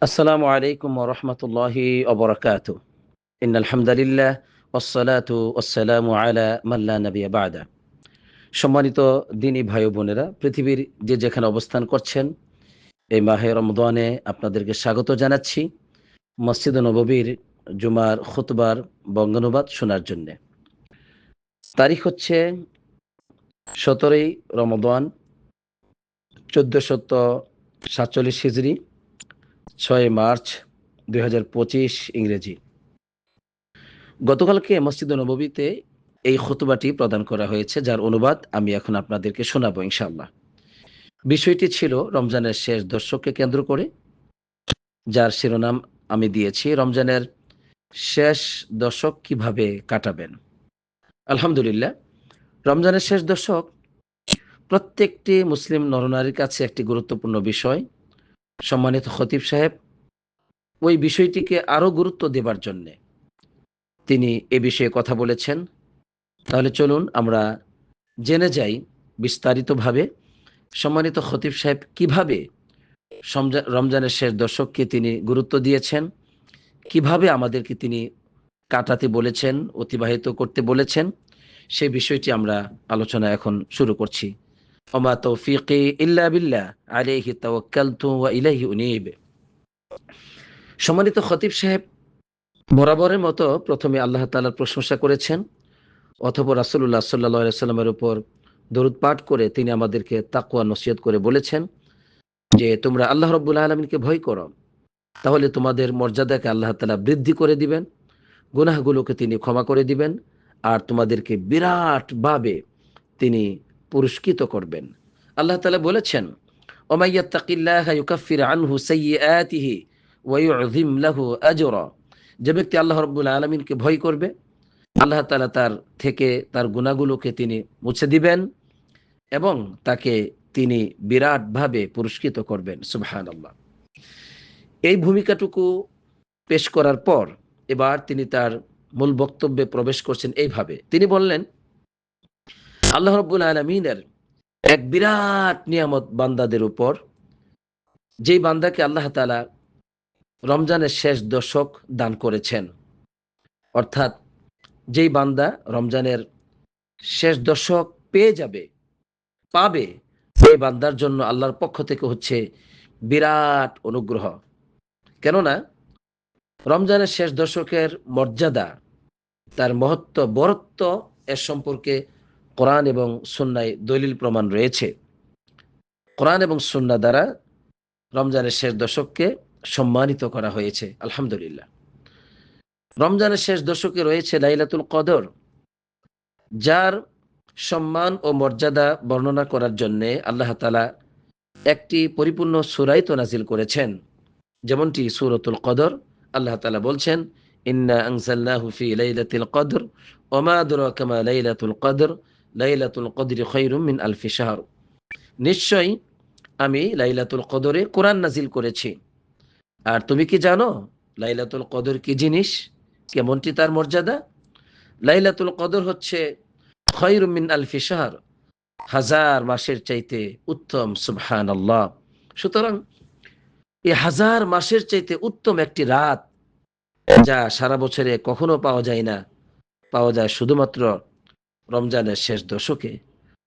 আসসালামু আলাইকুম ওয়া রাহমাতুল্লাহি ওয়া বারাকাতুহু। ইন্নাল হামদালিল্লাহ ওয়াসসালাতু ওয়াসসালামু আলা মান লা নাবিয়্যা বা'দা। সম্মানিত দ্বীনী ভাই ও বোনেরা, পৃথিবীর যে যেখানে অবস্থান করছেন, এই মাহে রমজানে আপনাদেরকে স্বাগত জানাচ্ছি মসজিদে নববীর জুমার খুতবার বঙ্গানুবাদ শোনার জন্য। তারিখ হচ্ছে 17ই রমজান 1447 হিজরি, 6 মার্চ 2025 ইংরেজি। গতকালকে মসজিদে নববীতে এই খুতবাটি প্রদান করা হয়েছে, যার অনুবাদ আমি এখন আপনাদেরকে শোনাবো ইনশাআল্লাহ। বিষয়টি ছিল রমজানের শেষ দশককে কেন্দ্র করে, যার শিরোনাম আমি দিয়েছি রমজানের শেষ দশক কিভাবে কাটাবেন। আলহামদুলিল্লাহ, রমজানের শেষ দশক প্রত্যেকটি মুসলিম নরনারীর কাছে একটি গুরুত্বপূর্ণ বিষয়। সম্মানিত খতিব সাহেব ওই বিষয়টিকে আরো গুরুত্ব দেবার জন্য তিনি এ বিষয়ে কথা বলেছেন। তাহলে চলুন আমরা জেনে যাই বিস্তারিতভাবে সম্মানিত খতিব সাহেব কিভাবে রমজানের শেষ দশককে তিনি গুরুত্ব দিয়েছেন, কিভাবে আমাদেরকে তিনি কাটাতে বলেছেন, অতিবাহিত করতে বলেছেন। সেই বিষয়টি আমরা আলোচনা এখন শুরু করছি। ওমা তৌফিকি ইল্লা বিল্লাহ আলাইহি তাওয়াক্কালতু ওয়া ইলাইহি উনীব। সম্মানিত খতিব সাহেব বরাবরের মতো প্রথমে আল্লাহ তাআলার প্রশংসা করেছেন, অথবা রাসূলুল্লাহ সাল্লাল্লাহু আলাইহি সাল্লামের উপর দরুদ পাঠ করে তিনি আমাদেরকে তাকওয়া নসিহত করে বলেছেন যে তোমরা আল্লাহ রাব্বুল আলামিনকে ভয় করো, তাহলে তোমাদের মর্যাদাকে আল্লাহ তাআলা বৃদ্ধি করে দিবেন, গুনাহগুলোকে তিনি ক্ষমা করে দিবেন, আর তোমাদেরকে বিরাটভাবে তিনি পুরস্কৃত করবেন। আল্লাহ তাআলা বলেছেন, ওয়া ইয়াত্তাকিল্লাহা ইউকাফির আনহু সাইয়্যাতিহি ওয়া ইউযিম লাহু আজরা। যে ব্যক্তি আল্লাহ রাব্বুল আলামিনকে ভয় করবে, আল্লাহ তাআলা তার থেকে তার গুনাহগুলোকে তিনি মুছে দিবেন এবং তাকে তিনি বিরাটভাবে পুরস্কৃত করবেন। সুবহানাল্লাহ। এই ভূমিকাটুকু পেশ করার পর এবার তিনি তার মূল বক্তব্যে প্রবেশ করছেন এইভাবে। তিনি বললেন, আল্লাহ রাব্বুল আলামিনের এক বিরাট নিয়ামত বান্দাদের উপর, যেই বান্দাকে আল্লাহ তাআলা রমজানের শেষ দশক দান করেছেন, অর্থাৎ যেই বান্দা রমজানের শেষ দশক পেয়ে যাবে, পাবে, সেই বান্দার জন্য আল্লাহর পক্ষ থেকে হচ্ছে বিরাট অনুগ্রহ। কেননা রমজানের শেষ দশকের মর্যাদা, তার মহত্ব, বরত্ব এর সম্পর্কে কোরআন এবং সুন্নায় দলিল প্রমাণ রয়েছে। কোরআন এবং সুন্নাহ দ্বারা রমজানের শেষ দশককে সম্মানিত করা হয়েছে। আলহামদুলিল্লাহ। রমজানের শেষ দশকে রয়েছে লাইলাতুল কদর, যার সম্মান ও মর্যাদা বর্ণনা করার জন্য আল্লাহ তাআলা একটি পরিপূর্ণ সূরা তো নাজিল করেছেন। যেমনটি সূরাতুল কদর, আল্লাহ তাআলা বলছেন, ইন্না আনজালনাহু ফি লাইলাতিল কদর ওয়া মা আদরাকা মা লাইলাতুল কদর লাইলাতুল কদরি খায়রুম মিন আলফি শাহর। নিশ্চয়ই আমি লাইলাতুল কদরে কোরআন নাজিল করেছি। আর তুমি কি জানো লাইলাতুল কদর কি জিনিস, কেমনটি তার মর্যাদা? লাইলাতুল কদর হচ্ছে খায়রুম মিন আলফি শাহর, হাজার মাসের চাইতে উত্তম। সুবহানাল্লাহ। সুতরাং এই হাজার মাসের চাইতে উত্তম একটি রাত, যা সারা বছরে কখনো পাওয়া যায় না, পাওয়া যায় শুধুমাত্র রমজানের শেষ দশকে।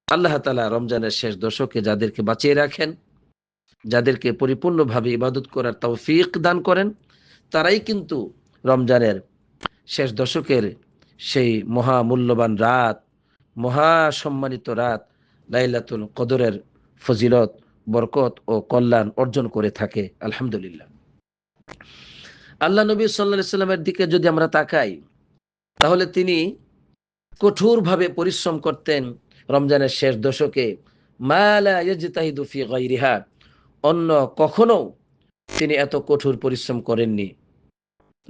আল্লাহ তাআলা রমজানের শেষ দশকে যাদেরকে বাঁচিয়ে রাখেন, যাদেরকে পরিপূর্ণভাবে ইবাদত করার তৌফিক দান করেন, তারাই কিন্তু রমজানের শেষ দশকের সেই মহামূল্যবান রাত, মহা সম্মানিত রাত লাইলাতুল কদরের ফজিলত, বরকত ও কল্যাণ অর্জন করে থাকে। আলহামদুলিল্লাহ। আল্লাহ নবী সাল্লাল্লাহু আলাইহি সাল্লামের দিকে যদি আমরা তাকাই, তাহলে তিনি কঠোরভাবে পরিশ্রম করতেন রমজানের শেষ দশকে, মা লা ইয়াজতাহিদু ফি গায়রিহা। অন্য কখনো তিনি এত কঠোর পরিশ্রম করেননি,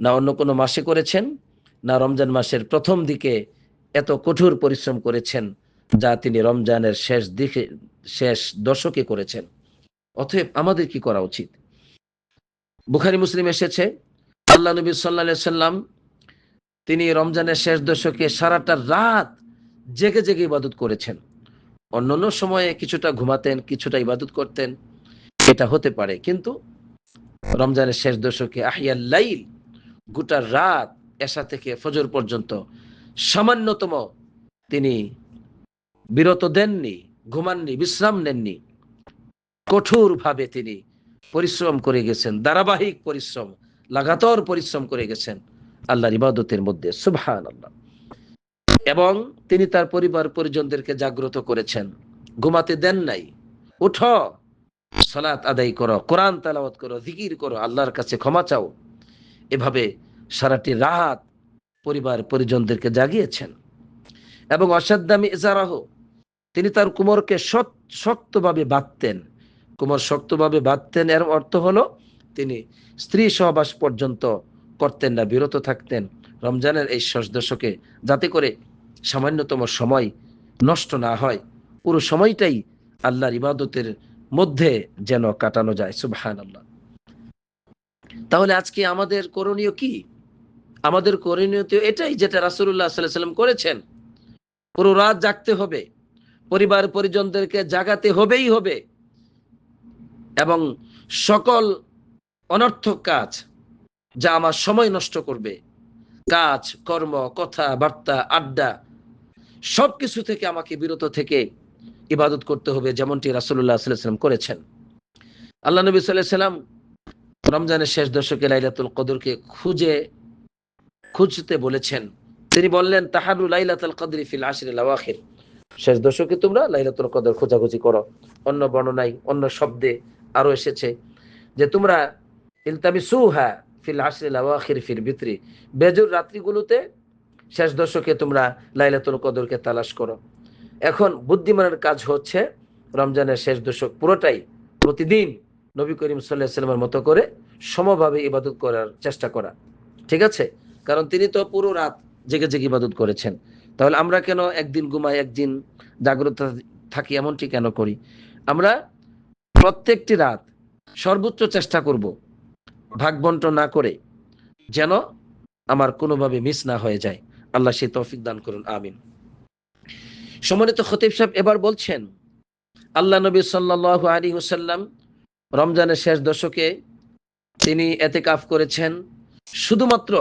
না অন্য কোনো মাসে করেছেন, না রমজান মাসের প্রথম দিকে এত কঠোর পরিশ্রম করেছেন যা তিনি রমজানের শেষ দশকে করেছেন। অতএব আমাদের কি করা উচিত? বুখারী মুসলিম এসেছে, আল্লাহ নবী সাল্লাল্লাহু আলাইহি সাল্লাম তিনি রমজানের শেষ দশকে সারাটা রাত জেগে জেগে ইবাদত করেছেন। অন্যান্য সময়ে কিছুটা ঘুমাতেন, কিছুটা ইবাদত করতেন, এটা হতে পারে, কিন্তু রমজানের শেষ দশকে আহিয়াল লাইল, গোটা রাত এশা থেকে ফজর পর্যন্ত সামান্যতম তিনি বিরত দেননি, ঘুমাননি, বিশ্রাম নেননি। কঠোরভাবে তিনি পরিশ্রম করে গেছেন, ধারাবাহিক পরিশ্রম, লাগাতার পরিশ্রম করে গেছেন আল্লাহর ইবাদতের মধ্যে। সুবহানাল্লাহ। এবং তিনি তার পরিবার পরিজনদেরকে জাগ্রত করেছেন, ঘুমাতে দেন নাই। উঠো, সালাত আদায় করো, কোরআন তেলাওয়াত করো, জিকির করো, আল্লাহর কাছে ক্ষমা চাও। এভাবে সারাটি রাত পরিবার পরিজনদেরকে জাগিয়েছেন। এবং অসাদ্দামি ইজারাহ, তিনি তার কোমরকে শক্তভাবে বাঁধতেন। কোমর শক্তভাবে বাঁধতেন এর অর্থ হলো তিনি স্ত্রী সহবাস পর্যন্ত করতেন না, বিরত থাকতেন রমজানের এই শেষ দশকে, যাতে করে সামান্যতম সময় নষ্ট না হয়, পুরো সময়টাই আল্লাহর ইবাদতের মধ্যে যেন কাটানো যায়। সুবহানাল্লাহ। তাহলে আজকে আমাদের করণীয় কি? আমাদের করণীয় তো এটাই, যেটা রাসূলুল্লাহ সাল্লাল্লাহু আলাইহি ওয়াসাল্লাম করেছেন। পুরো রাত জাগতে হবে, পরিবার পরিজনদেরকে জাগাতে হবেই হবে, এবং সকল অনর্থক কাজ যা আমার সময় নষ্ট করবে, কাজ কর্ম, কথা বার্তা, আড্ডা, সবকিছু থেকে আমাকে বিরত থেকে ইবাদত করতে হবে, যেমনটি রাসূলুল্লাহ সাল্লাল্লাহু আলাইহি ওয়াসাল্লাম করেছেন। আল্লাহ নবী সাল্লাল্লাহু আলাইহি ওয়াসাল্লাম রমজানের শেষ দশকে লাইলাতুল কদরকে খুঁজতে বলেছেন। তিনি বললেন, তাহারু লাইলাতুল কদরি ফিল আশরিল আওয়াখির, শেষ দশকে তোমরা লাইলাতুল কদর খোঁজাখুঁজি করো। অন্য বর্ণনায়, অন্য শব্দে আরো এসেছে যে তোমরা ইলতামিসুহা ফিল আশরিল আওয়াখির ফিল বিত্রি, বেজর রাত্রিগুলোতে শেষ দশকে তোমরা লাইলাতুল কদরকে তালাশ করো। এখন বুদ্ধিমানের কাজ হচ্ছে রমজানের শেষ দশক পুরোটাই প্রতিদিন নবী করিম সাল্লাল্লাহু আলাইহি ওয়াসাল্লামের মতো করে সমভাবে ইবাদত করার চেষ্টা করা। ঠিক আছে? কারণ তিনি তো পুরো রাত জেগে জেগে ইবাদত করেছেন। তাহলে আমরা কেন একদিন ঘুমাই, একদিন জাগ্রত থাকি, এমনটি কেন করি? আমরা প্রত্যেকটি রাত সর্বোচ্চ চেষ্টা করব ভাগ বন্টন না করে, যেন আমার কোনোভাবে মিস না হয়ে যায়। আল্লাহ সেই তৌফিক দান করুন, আমিন। সম্মানিত খতিব সাহেব এবার বলছেন, আল্লাহ নবী সাল্লাল্লাহু আলাইহি ওয়াসাল্লাম রমজানের শেষ দশকে তিনি এতেকাফ করেছেন শুধুমাত্র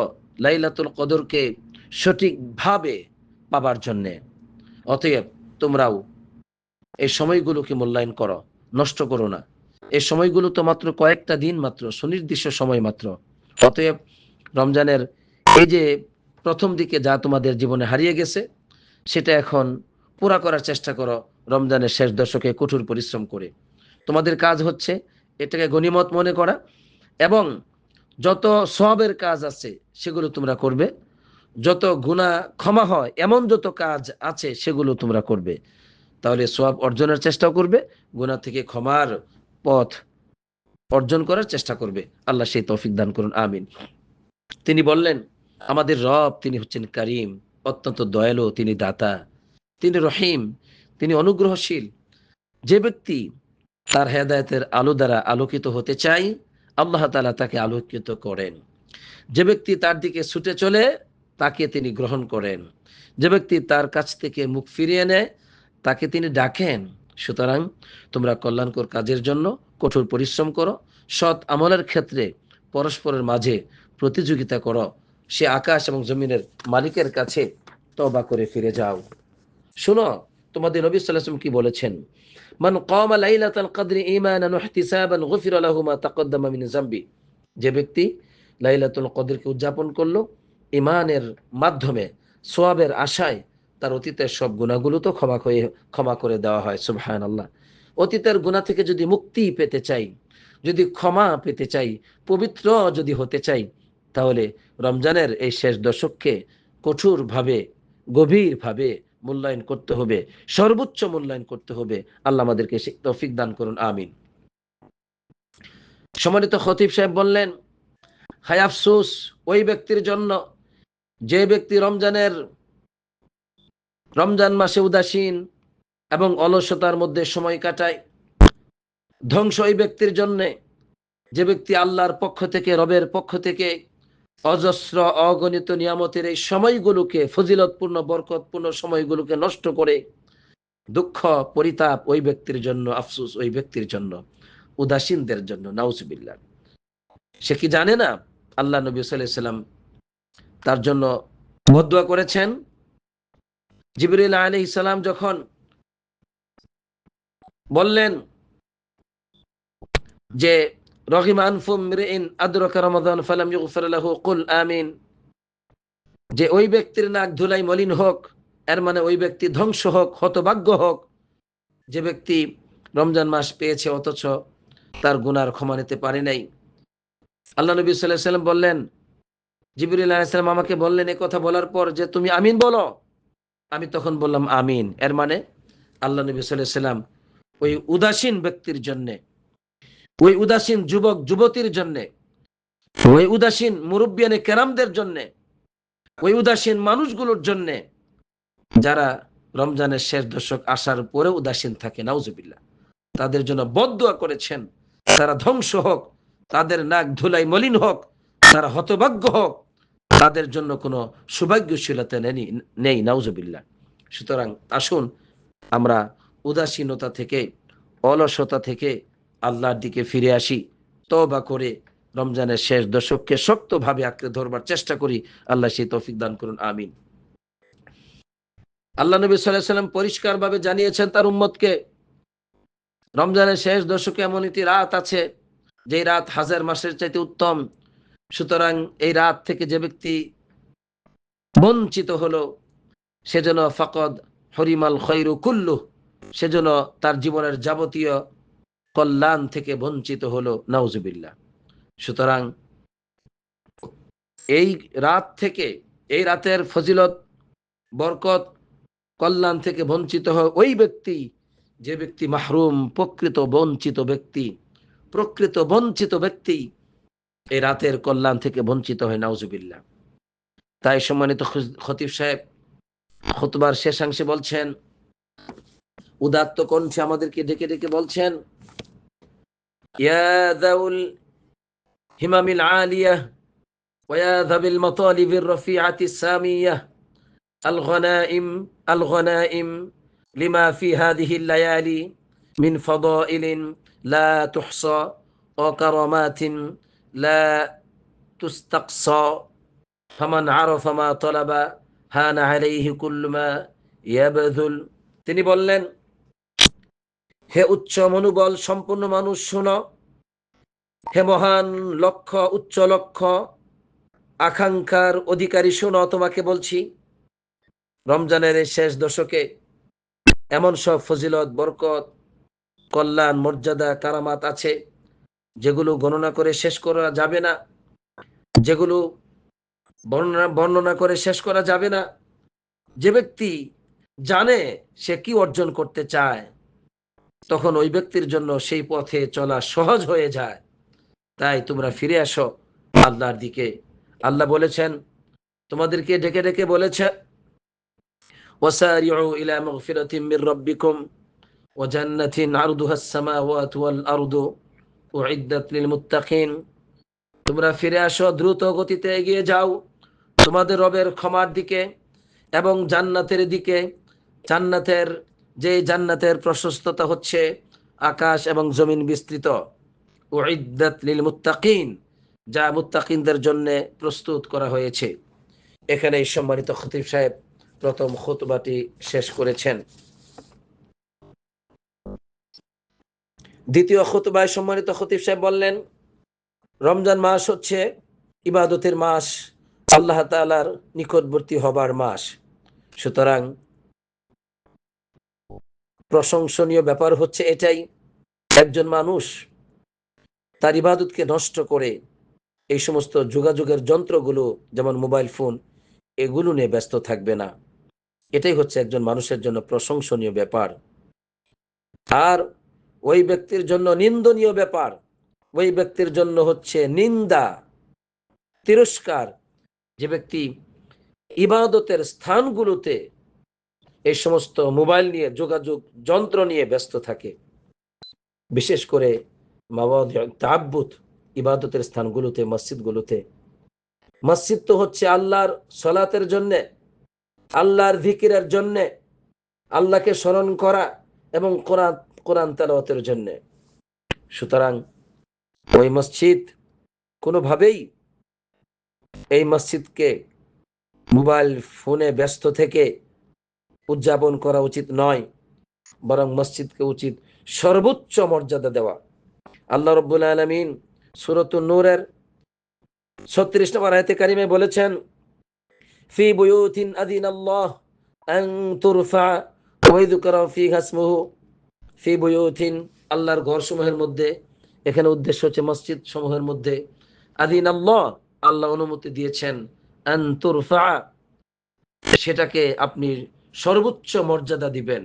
লাইলাতুল কদরকে সঠিকভাবে পাবার জন্যে। অতএব তোমরাও এই সময়গুলোকে মূল্যায়ন করো, নষ্ট করো না। এই সময়গুলো তো মাত্র কয়েকটা দিন মাত্র, সুনির্দিষ্ট সময় মাত্র। অতএব রমজানের এই যে প্রথম দিকে যা তোমাদের জীবনে হারিয়ে গেছে, সেটা এখন পুরা করার চেষ্টা করো রমজানের শেষ দশকে কঠোর পরিশ্রম করে। তোমাদের কাজ হচ্ছে এটাকে গনিমত মনে করা, এবং যত সওয়াবের কাজ আছে সেগুলো তোমরা করবে, যত গুনাহ ক্ষমা হয় এমন যত কাজ আছে সেগুলো তোমরা করবে। তাহলে সওয়াব অর্জনের চেষ্টা করবে, গুনাহ থেকে ক্ষমার পথ অর্জন করার চেষ্টা করবে। আল্লাহ সেই তৌফিক দান করুন, আমিন। তিনি বললেন, আমাদের রব তিনি হচ্ছেন কারীম, অত্যন্ত দয়ালু, তিনি দাতা, তিনি রহিম, তিনি অনুগ্রহশীল। যে ব্যক্তি তার হেদায়েতের আলো দ্বারা আলোকিত হতে চায়, আল্লাহ তাআলা তাকে আলোকিত করেন। যে ব্যক্তি তার দিকে ছুটে চলে, তাকে তিনি গ্রহণ করেন। যে ব্যক্তি তার কাছ থেকে মুখ ফিরিয়ে নেয়, তাকে তিনি ডাকেন। সুতরাং তোমরা কল্যাণকর কাজের জন্য কঠোর পরিশ্রম করো, সৎ আমলের ক্ষেত্রে পরস্পরের মাঝে প্রতিযোগিতা করো, সে আকাশ এবং জমিনের মালিকের কাছে তওবা করে ফিরে যাও। শোনো, তোমাদের নবী সাল্লাল্লাহু আলাইহি ওয়াসাল্লাম কি বলেছেন, মান কামা লাইলাতাল কদরি ঈমানান ওয়া ইহতিসাবান গুফিরা লাহু মা তাকদ্দামা মিন যামবি, যে ব্যক্তি লাইলাতুল কদরকে উদযাপন করলো ঈমানের মাধ্যমে, সওয়াবের আশায়, তার অতীতের সব গুনাহগুলো তো ক্ষমা করে দেওয়া হয়। সুবহানাল্লাহ। অতীতের গুনাহ থেকে যদি মুক্তি পেতে চাই, যদি ক্ষমা পেতে চাই, পবিত্র যদি হতে চাই, তাহলে রমজানের এই শেষ দশককে কঠোরভাবে, গভীরভাবে মূল্যায়ন করতে হবে, সর্বোচ্চ মূল্যায়ন করতে হবে। আল্লাহ আমাদেরকে সেই তৌফিক দান করুন, আমিন। সম্মানিত খতিব সাহেব বললেন, হায় আফসোস ওই ব্যক্তির জন্য যে ব্যক্তি রমজান মাসে উদাসীন এবং অলসতার মধ্যে সময় কাটায়। ধ্বংস ওই ব্যক্তির জন্য যে ব্যক্তি আল্লাহর পক্ষ থেকে, রবের পক্ষ থেকে অজস্র অগণিত নিয়ামতের এই সময়গুলোকে, ফজিলতপূর্ণ বরকতপূর্ণ সময়গুলোকে নষ্ট করে। দুঃখ পরিতাপ ওই ব্যক্তির জন্য, আফসোস ওই ব্যক্তির জন্য, উদাসীনদের জন্য, নাউজুবিল্লাহ। সে কি জানে না আল্লাহ নবী সাল্লাল্লাহু আলাইহি সাল্লাম তার জন্য বদদুয়া করেছেন? জিবরিল আলাইহিস সালাম যখন বললেন যে রহিম আনফু মরিইন আদরাকা রমাদান ফালাম ইগফার লাহু কুল আমিন, যে ওই ব্যক্তির নাক ধুলাই মলিন হোক, এর মানে ওই ব্যক্তি ধ্বংস হোক, হতভাগ্য হোক, যে ব্যক্তি রমজান মাস পেয়েছে অথচ তার গুনার ক্ষমা নিতে পারে নাই। আল্লাহ নবী সাল্লাল্লাহু আলাইহি সাল্লাম বললেন, জিবরিল আলাইহিস সালাম আমাকে বললেন এই কথা বলার পর যে তুমি আমিন বলো। আমি তখন বললাম আমিন। এর মানে আল্লাহ নবী সাল্লাল্লাহু আলাইহি সাল্লাম ওই উদাসীন ব্যক্তির জন্য, ওই উদাসীন যুবক যুবতীর জন্য, ওই উদাসীন মুরব্বিয়ানে কেরামদের জন্য, ওই উদাসীন মানুষগুলোর জন্য যারা রমজানের শেষ দশক আসার পরে উদাসীন থাকে, নাউজুবিল্লাহ, তাদের জন্য বদদুয়া করেছেন, তারা ধ্বংস হোক, তাদের নাক ধুলাই মলিন হোক, তারা হতভাগ্য হোক, তাদের জন্য কোনো সৌভাগ্যশীলতা নেই, নাউজুবিল্লাহ। সুতরাং আসুন আমরা উদাসীনতা থেকে, অলসতা থেকে আল্লাহর দিকে ফিরে আসি, তওবা করে রমজানের শেষ দশককে শক্তভাবে আঁকড়ে ধরবার চেষ্টা করি। আল্লাহ সেই তৌফিক দান করুন, আমিন। আল্লাহ নবী সাল্লাল্লাহু আলাইহি সাল্লাম পরিষ্কারভাবে জানিয়েছেন তার উম্মতকে, রমজানের শেষ দশকে এমন একটি রাত আছে যে রাত হাজার মাসের চাইতে উত্তম। সুতরাং এই রাত থেকে যে ব্যক্তি বঞ্চিত হলো সেজন্য ফাকাদ হরিমাল খৈরু কুল্লু, সেজন্য তার জীবনের যাবতীয় কল্যাণ থেকে বঞ্চিত হলো, নাউজুবিল্লাহ। সুতরাং এই রাত থেকে, এই রাতের ফজিলত, বরকত, কল্যাণ থেকে বঞ্চিত হয় ওই ব্যক্তি, যে ব্যক্তি মাহরুম, প্রকৃত বঞ্চিত ব্যক্তি, প্রকৃত বঞ্চিত ব্যক্তি এই রাতের কল্যাণ থেকে বঞ্চিত হয়, নাউজুবিল্লাহ। তাই সম্মানিত খতিব সাহেব খুতবার শেষাংশে বলছেন, উদাত্ত কণ্ঠে আমাদেরকে ডেকে ডেকে বলছেন, ইয়া যাউল হিমামিল আলিয়াহ ওয়া ইয়া যাবিল মাতালিবির রাফিআতিস সামিয়াহ الغنائم لما في هذه الليالي من فضائل لا تحصى وكرامات لا تستقصى فمن عرف ما طلب هان عليه كل ما يبذل। তিনি বললেন, হে উচ্চ মনোবল সম্পন্ন মানুষ শোনো, হে মহান লক্ষ্য, উচ্চ লক্ষ্য আকাঙ্ক্ষার অধিকারী শোনো, তোমাকে বলছি রমজানের এই শেষ দশকে এমন সব ফজিলত, বরকত, কল্যাণ, মর্যাদা, কারামাত আছে যেগুলো গণনা করে শেষ করা যাবে না, যেগুলো বর্ণনা করে শেষ করা যাবে না। যে ব্যক্তি জানে সে কি অর্জন করতে চায়, তখন ওই ব্যক্তির জন্য সেই পথে চলা সহজ হয়ে যায়। তাই তোমরা ফিরে আসো আল্লাহর দিকে। আল্লাহ বলেছেন, তোমাদেরকে ডেকে ডেকে বলেছে, ওয়াসারিউ ইলা মাগফিরাতিম মির রাব্বিকুম ওয়া জান্নাতিন আরদুহাস সামাওয়াতু ওয়াল আরদু উইদ্দাত লিল মুত্তাকিন। তোমরা ফিরে আসো, দ্রুত গতিতে এগিয়ে যাও তোমাদের রবের ক্ষমার দিকে এবং জান্নাতের দিকে। জান্নাতের প্রশস্ততা হচ্ছে আকাশ এবং জমিন বিস্তৃত। উইদ্দাত লিল মুত্তাকিন, যা মুত্তাকিনদের জন্য প্রস্তুত করা হয়েছে। এখানে সম্মানিত খতিব সাহেব প্রথম খুতবাটি শেষ করেছেন। দ্বিতীয় খুতবায় সম্মানিত খতিব সাহেব বললেন, রমজান মাস হচ্ছে ইবাদতের মাস, আল্লাহ তাআলার নিকটবর্তী হবার মাস। সুতরাং প্রশংসনীয় ব্যাপার হচ্ছে এটাই, একজন মানুষ তার ইবাদতকে নষ্ট করে এই সমস্ত যোগাযোগের যন্ত্রগুলো যেমন মোবাইল ফোন, এগুলো নিয়ে ব্যস্ত থাকবে না। এটাই হচ্ছে একজন মানুষের জন্য প্রশংসনীয় ব্যাপার। আর ওই ব্যক্তির জন্য নিন্দনীয় ব্যাপার, ওই ব্যক্তির জন্য হচ্ছে নিন্দা, তিরস্কার, যে ব্যক্তি ইবাদতের স্থানগুলোতে এই সমস্ত মোবাইল নিয়ে, যোগাযোগ যন্ত্র নিয়ে ব্যস্ত থাকে, বিশেষ করে তাআব্বুদ, ইবাদতের স্থানগুলোতে, মসজিদগুলোতে। মসজিদ তো হচ্ছে আল্লাহর সালাতের জন্য, আল্লাহর জিকিরের জন্য, আল্লাহকে স্মরণ করা এবং কোরআন তেলাওয়াতের জন্য। সুতরাং ওই মসজিদ কোনোভাবেই এই মসজিদকে মোবাইল ফোনে ব্যস্ত থেকে উদযাপন করা উচিত নয়, বরং মসজিদকে উচিত সর্বোচ্চ মর্যাদা দেওয়া। আল্লাহ রাব্বুল আলামিন সূরাতুন নূরের 36 নম্বর আয়াতে কারিমে বলেছেন, ফি বুয়ুতিন আযিনাল্লাহ আন তুরফা ওয়া ইযকারা ফিহা ইসমুহু। ফি বুয়ুতিন, আল্লাহর ঘরসমূহের মধ্যে, এখানে উদ্দেশ্য হচ্ছে মসজিদ সমূহের মধ্যে, আযিনাল্লাহ, আল্লাহ অনুমতি দিয়েছেন, আন তুরফা, সেটাকে আপনি সর্বোচ্চ মর্যাদা দিবেন,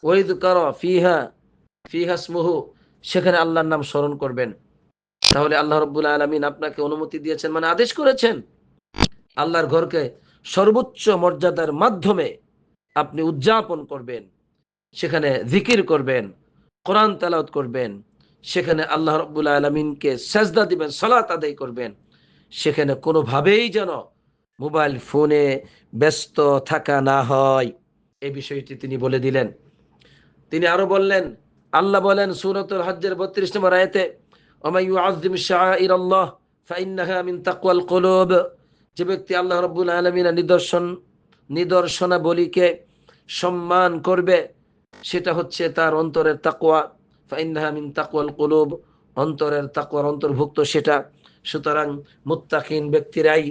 ওয়া ইযকারা ফিহা ইসমুহু, সেখানে আল্লাহর নাম স্মরণ করবেন। তাহলে আল্লাহ রাব্বুল আলামিন আপনাকে অনুমতি দিয়েছেন, মানে আদেশ করেছেন, আল্লাহর ঘরকে সর্বোচ্চ মর্যাদার মাধ্যমে আপনি উদযাপন করবেন, সেখানে জিকির করবেন, কোরআন তেলাওয়াত করবেন, সেখানে আল্লাহ রাব্বুল আলামিনকে সেজদা দিবেন, সালাত আদায় করবেন। সেখানে কোনোভাবেই যেন মোবাইল ফোনে ব্যস্ত থাকা না হয়, এই বিষয়টি তিনি বলে দিলেন। তিনি আরো বললেন, আল্লাহ বলেন সূরাতুল হজ্জের 32 নম্বর আয়াতে, ওয়া মান ইউআযযিম শাআইরাল্লাহ ফাইন্নাহা মিন তাকওয়াল কুলুব, যে ব্যক্তি আল্লাহ রাব্বুল আলামিনের নিদর্শনাবলীকে সম্মান করবে, সেটা হচ্ছে তার অন্তরের তাকওয়া। ফাইন্নাহা মিন তাকওয়াল কুলুব, অন্তরের তাকওয়ার অন্তর্ভুক্ত সেটা। সুতরাং মুত্তাকিন ব্যক্তিরাই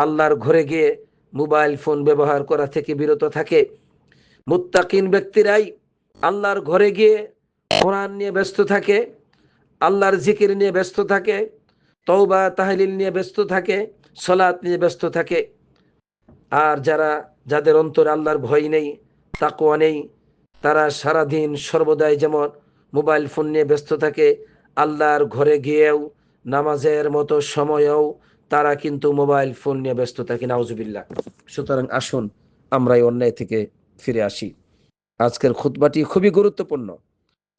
আল্লাহর ঘরে গিয়ে মোবাইল ফোন ব্যবহার করা থেকে বিরত থাকে। মুত্তাকিন ব্যক্তিরাই আল্লাহর ঘরে গিয়ে কোরআন নিয়ে ব্যস্ত থাকে, আল্লাহর জিকির নিয়ে ব্যস্ত থাকে, তওবা তাহলিল নিয়ে ব্যস্ত থাকে, সালাত নিয়ে ব্যস্ত থাকে। আর যাদের অন্তরে আল্লাহর ভয় নেই, তাকওয়া নেই, তারা সারাদিন সর্বদাই যেমন মোবাইল ফোন নিয়ে ব্যস্ত থাকে, আল্লাহর ঘরে গিয়েও নামাজের মতো সময়েও তারা কিন্তু মোবাইল ফোন নিয়ে ব্যস্ত থাকে, নাউজুবিল্লাহ। সুতরাং আসুন আমরা এই অন্যায় থেকে ফিরে আসি। আজকের খুতবাটি খুবই গুরুত্বপূর্ণ।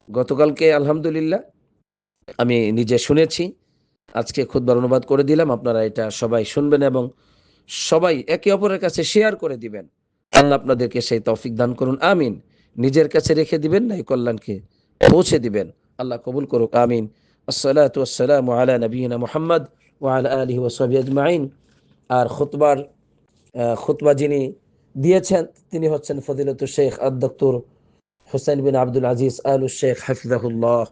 গতকালকে আলহামদুলিল্লাহ আমি নিজে শুনেছি, আজকে খুতবার অনুবাদ করে দিলাম। আপনারা এটা সবাই শুনবেন এবং সবাই একে অপরের কাছে শেয়ার করে দিবেন। আল্লাহ আপনাদেরকে সেই তৌফিক দান করুন, আমিন। নিজের কাছে রেখে দিবেন না, এই কল্যাণকে পৌঁছে দিবেন। আল্লাহ কবুল করুক, আমিন। আসসালাতু ওয়াসসালামু আলা নবিয়িনা মুহাম্মদ ওয়া আলা আলিহি ওয়া সাহবিহি আজমাইন। আর খুতবা যিনি দিয়েছেন তিনি হচ্ছেন ফজিলতুল শেখ আদ-দক্তর হুসাইন বিন আব্দুল আজিজ আলু শেখ হাফিজাহুল্লাহ।